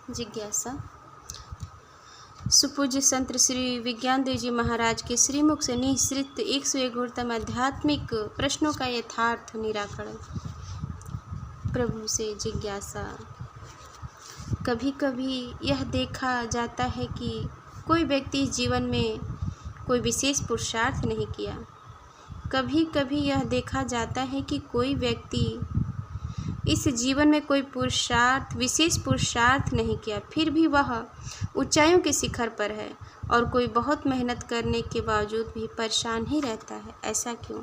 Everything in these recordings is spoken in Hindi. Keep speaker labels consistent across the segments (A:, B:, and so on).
A: जिज्ञासा। सुपूज्य संत श्री विज्ञान देव जी महाराज के श्रीमुख से निःसृत 101 आध्यात्मिक प्रश्नों का यथार्थ निराकरण। प्रभु से जिज्ञासा। कभी कभी यह देखा जाता है कि कोई व्यक्ति जीवन में कोई विशेष पुरुषार्थ नहीं किया। कभी कभी यह देखा जाता है कि कोई व्यक्ति इस जीवन में कोई विशेष पुरुषार्थ नहीं किया, फिर भी वह ऊंचाइयों के शिखर पर है और कोई बहुत मेहनत करने के बावजूद भी परेशान ही रहता है। ऐसा क्यों?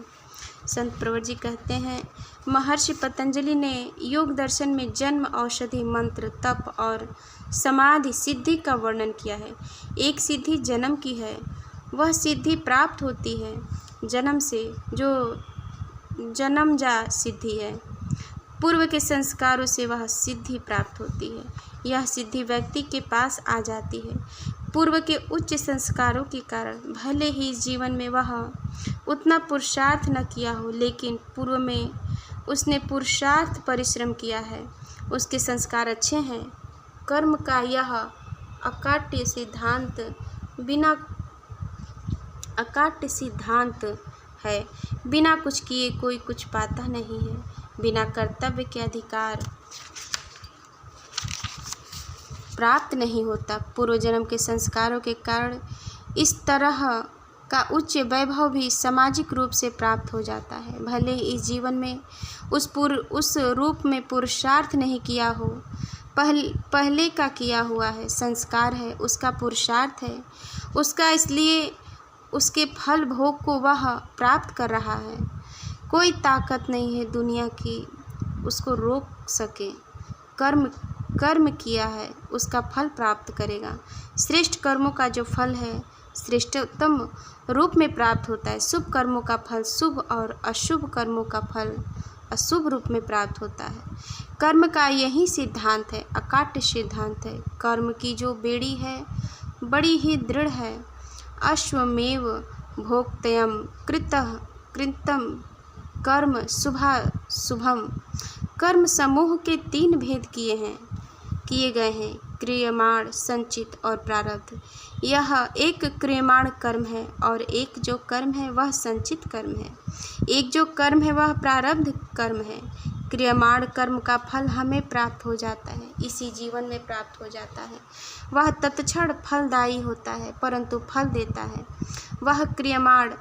A: संत प्रवर जी कहते हैं, महर्षि पतंजलि ने योग दर्शन में जन्म, औषधि, मंत्र, तप और समाधि सिद्धि का वर्णन किया है। एक सिद्धि जन्म की है, वह सिद्धि प्राप्त होती है जन्म से, जो जन्मजा सिद्धि है। पूर्व के संस्कारों से वह सिद्धि प्राप्त होती है। यह सिद्धि व्यक्ति के पास आ जाती है। पूर्व के उच्च संस्कारों के कारण भले ही इस जीवन में वह उतना पुरुषार्थ न किया हो, लेकिन पूर्व में उसने पुरुषार्थ परिश्रम किया है, उसके संस्कार अच्छे हैं। कर्म का यह अकाट्य सिद्धांत है, बिना कुछ किए कोई कुछ पाता नहीं है, बिना कर्तव्य के अधिकार प्राप्त नहीं होता। पूर्व जन्म के संस्कारों के कारण इस तरह का उच्च वैभव भी सामाजिक रूप से प्राप्त हो जाता है। भले ही इस जीवन में उस रूप में पुरुषार्थ नहीं किया हो, पहले का किया हुआ है, संस्कार है, उसका पुरुषार्थ है, उसका, इसलिए उसके फल भोग को वह प्राप्त कर रहा है। कोई ताकत नहीं है दुनिया की उसको रोक सके। कर्म किया है, उसका फल प्राप्त करेगा। श्रेष्ठ कर्मों का जो फल है श्रेष्ठतम रूप में प्राप्त होता है। शुभ कर्मों का फल शुभ और अशुभ कर्मों का फल अशुभ रूप में प्राप्त होता है। कर्म का यही सिद्धांत है, अकाट्य सिद्धांत है। कर्म की जो बेड़ी है बड़ी ही दृढ़ है। अश्वमेव भोक्तयम कृतम कर्म शुभम। कर्म समूह के 3 भेद किए गए हैं, क्रियमाण, संचित और प्रारब्ध। यह एक क्रियमाण कर्म है और एक जो कर्म है वह संचित कर्म है। एक जो कर्म है वह प्रारब्ध कर्म है। क्रियमाण कर्म का फल हमें प्राप्त हो जाता है, इसी जीवन में प्राप्त हो जाता है। वह तत्क्षण फलदायी होता है, परंतु फल देता है वह क्रियमाण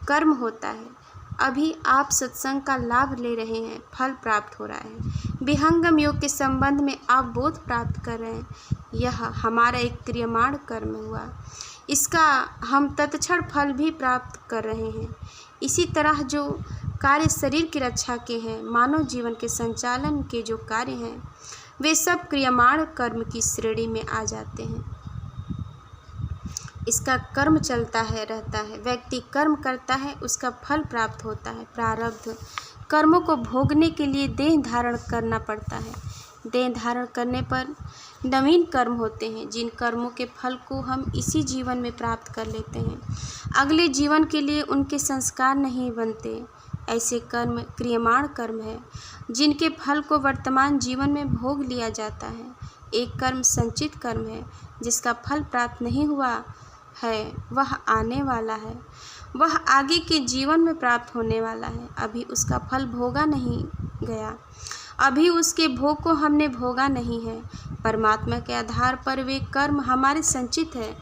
A: कर्म होता है। अभी आप सत्संग का लाभ ले रहे हैं, फल प्राप्त हो रहा है। विहंगम योग के संबंध में आप बोध प्राप्त कर रहे हैं, यह हमारा एक क्रियमाण कर्म हुआ। इसका हम तत्क्षण फल भी प्राप्त कर रहे हैं। इसी तरह जो कार्य शरीर की रक्षा के हैं, मानव जीवन के संचालन के जो कार्य हैं, वे सब क्रियमाण कर्म की श्रेणी में आ जाते हैं। इसका कर्म चलता है, रहता है। व्यक्ति कर्म करता है, उसका फल प्राप्त होता है। प्रारब्ध कर्मों को भोगने के लिए देह धारण करना पड़ता है। देह धारण करने पर नवीन कर्म होते हैं, जिन कर्मों के फल को हम इसी जीवन में प्राप्त कर लेते हैं। अगले जीवन के लिए उनके संस्कार नहीं बनते। ऐसे कर्म क्रियमाण कर्म है, जिनके फल को वर्तमान जीवन में भोग लिया जाता है। एक कर्म संचित कर्म है, जिसका फल प्राप्त नहीं हुआ है, वह आने वाला है, वह आगे के जीवन में प्राप्त होने वाला है। अभी उसका फल भोगा नहीं गया, अभी उसके भोग को हमने भोगा नहीं है। परमात्मा के आधार पर वे कर्म हमारे संचित है।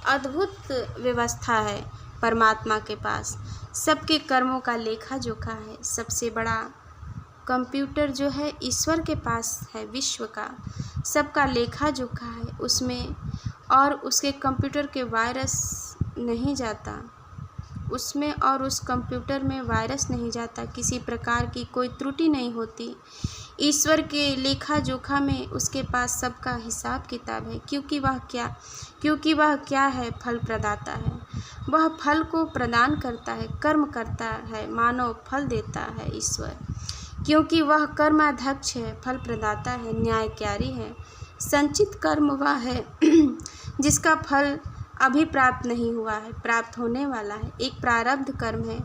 A: अद्भुत व्यवस्था है परमात्मा के पास। सबके कर्मों का लेखा जोखा है। सबसे बड़ा कंप्यूटर जो है ईश्वर के पास है, विश्व का सबका लेखा जोखा है उसमें, और उसके कंप्यूटर के वायरस नहीं जाता उसमें, और उस कंप्यूटर में वायरस नहीं जाता, किसी प्रकार की कोई त्रुटि नहीं होती। ईश्वर के लेखा जोखा में उसके पास सबका हिसाब किताब है, क्योंकि वह क्या है? फल प्रदाता है। वह फल को प्रदान करता है, कर्म करता है, मानव फल देता है ईश्वर, क्योंकि वह कर्माध्यक्ष है, फल प्रदाता है, न्यायकारी है। संचित कर्म वह है जिसका फल अभी प्राप्त नहीं हुआ है, प्राप्त होने वाला है। एक प्रारब्ध कर्म है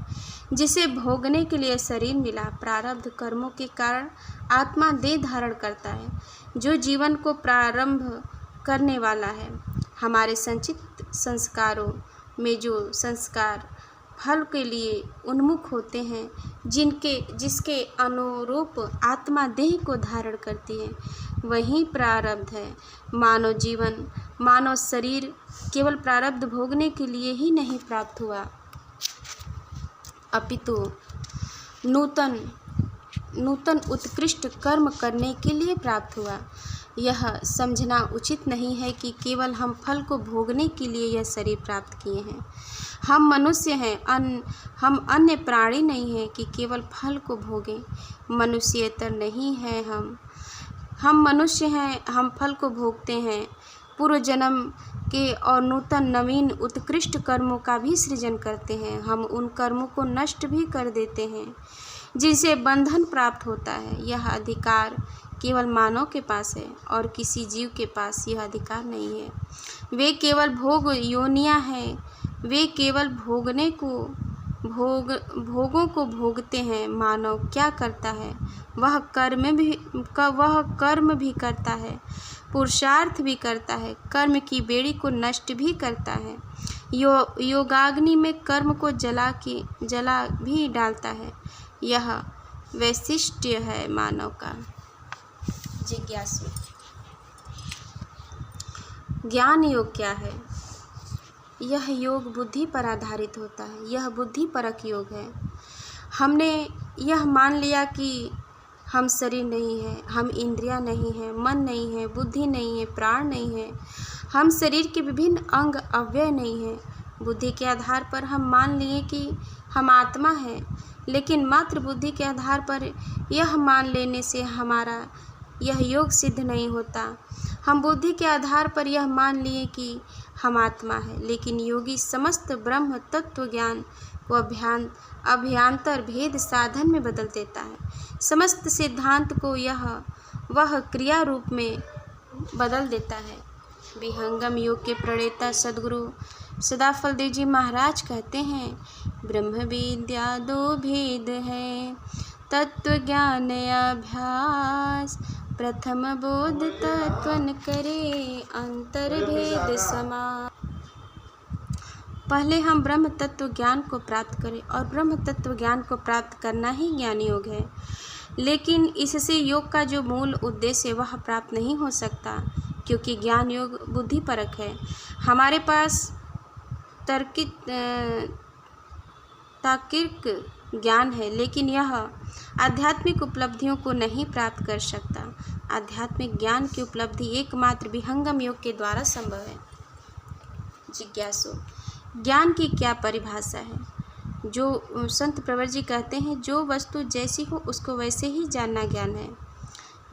A: जिसे भोगने के लिए शरीर मिला। प्रारब्ध कर्मों के कारण आत्मा देह धारण करता है। जो जीवन को प्रारंभ करने वाला है। हमारे संचित संस्कारों में जो संस्कार फल के लिए उन्मुख होते हैं, जिसके अनुरूप आत्मा देह को धारण करती है, वही प्रारब्ध है। मानव शरीर केवल प्रारब्ध भोगने के लिए ही नहीं प्राप्त हुआ, अपितु नूतन उत्कृष्ट कर्म करने के लिए प्राप्त हुआ। यह समझना उचित नहीं है कि केवल हम फल को भोगने के लिए यह शरीर प्राप्त किए हैं। हम मनुष्य हैं, हम अन्य प्राणी नहीं हैं कि केवल फल को भोगें। मनुष्यतर नहीं है हम मनुष्य हैं, हम फल को भोगते हैं। पूर्व जन्म के और नूतन नवीन उत्कृष्ट कर्मों का भी सृजन करते हैं। हम उन कर्मों को नष्ट भी कर देते हैं जिनसे बंधन प्राप्त होता है। यह अधिकार केवल मानव के पास है और किसी जीव के पास यह अधिकार नहीं है। वे केवल भोग योनियां हैं, वे केवल भोगों को भोगते हैं। मानव क्या करता है? वह कर्म भी करता है, पुरुषार्थ भी करता है, कर्म की बेड़ी को नष्ट भी करता है, योगाग्नि में कर्म को जला भी डालता है। यह वैशिष्ट्य है मानव का। जिज्ञासु, ज्ञान योग क्या है? यह योग बुद्धि पर आधारित होता है। यह बुद्धि परक योग है। हमने यह मान लिया कि हम शरीर नहीं है, हम इंद्रियां नहीं है, मन नहीं है, बुद्धि नहीं है, प्राण नहीं है, हम शरीर के विभिन्न अंग अवयव नहीं है। बुद्धि के आधार पर हम मान लिए कि हम आत्मा है, लेकिन मात्र बुद्धि के आधार पर यह मान लेने से हमारा यह योग सिद्ध नहीं होता। हम बुद्धि के आधार पर यह मान लिए कि हम आत्मा है, लेकिन योगी समस्त ब्रह्म तत्व ज्ञान को अभ्यांतर भेद साधन में बदल देता है। समस्त सिद्धांत को वह क्रिया रूप में बदल देता है। विहंगम योग के प्रणेता सद्गुरु सदाफल देव जी महाराज कहते हैं, ब्रह्म विद्या दो भेद है, तत्व ज्ञान अभ्यास, प्रथम बोध तत्वन करे, अंतर भेद समा। पहले हम ब्रह्म तत्व ज्ञान को प्राप्त करें, और ब्रह्म तत्व ज्ञान को प्राप्त करना ही ज्ञान योग है। लेकिन इससे योग का जो मूल उद्देश्य है वह प्राप्त नहीं हो सकता, क्योंकि ज्ञान योग बुद्धि परक है। हमारे पास तार्किक ज्ञान है, लेकिन यह आध्यात्मिक उपलब्धियों को नहीं प्राप्त कर सकता। आध्यात्मिक ज्ञान की उपलब्धि एकमात्र विहंगम योग के द्वारा संभव है। जिज्ञासु, ज्ञान की क्या परिभाषा है? जो संत प्रवर जी कहते हैं, जो वस्तु जैसी हो उसको वैसे ही जानना ज्ञान है।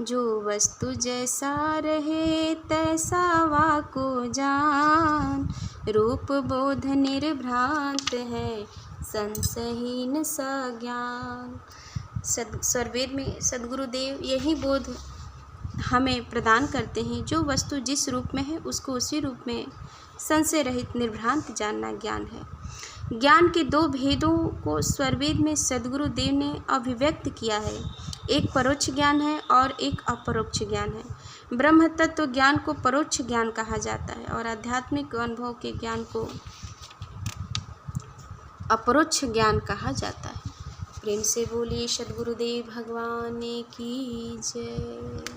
A: जो वस्तु जैसा रहे तैसा वाको जान, रूप बोध निर्भ्रांत है, संशयहीन सज्ञान। स्वरवेद में सद्गुरुदेव यही बोध हमें प्रदान करते हैं। जो वस्तु जिस रूप में है उसको उसी रूप में संशय रहित निर्भ्रांत जानना ज्ञान है। ज्ञान के दो भेदों को स्वरवेद में सद्गुरुदेव ने अभिव्यक्त किया है। एक परोक्ष ज्ञान है और एक अपरोक्ष ज्ञान है। ब्रह्म तत्व ज्ञान को परोक्ष ज्ञान कहा जाता है और आध्यात्मिक अनुभव के ज्ञान को अपरोक्ष ज्ञान कहा जाता है। प्रेम से बोलिए सद्गुरुदेव भगवान की जय।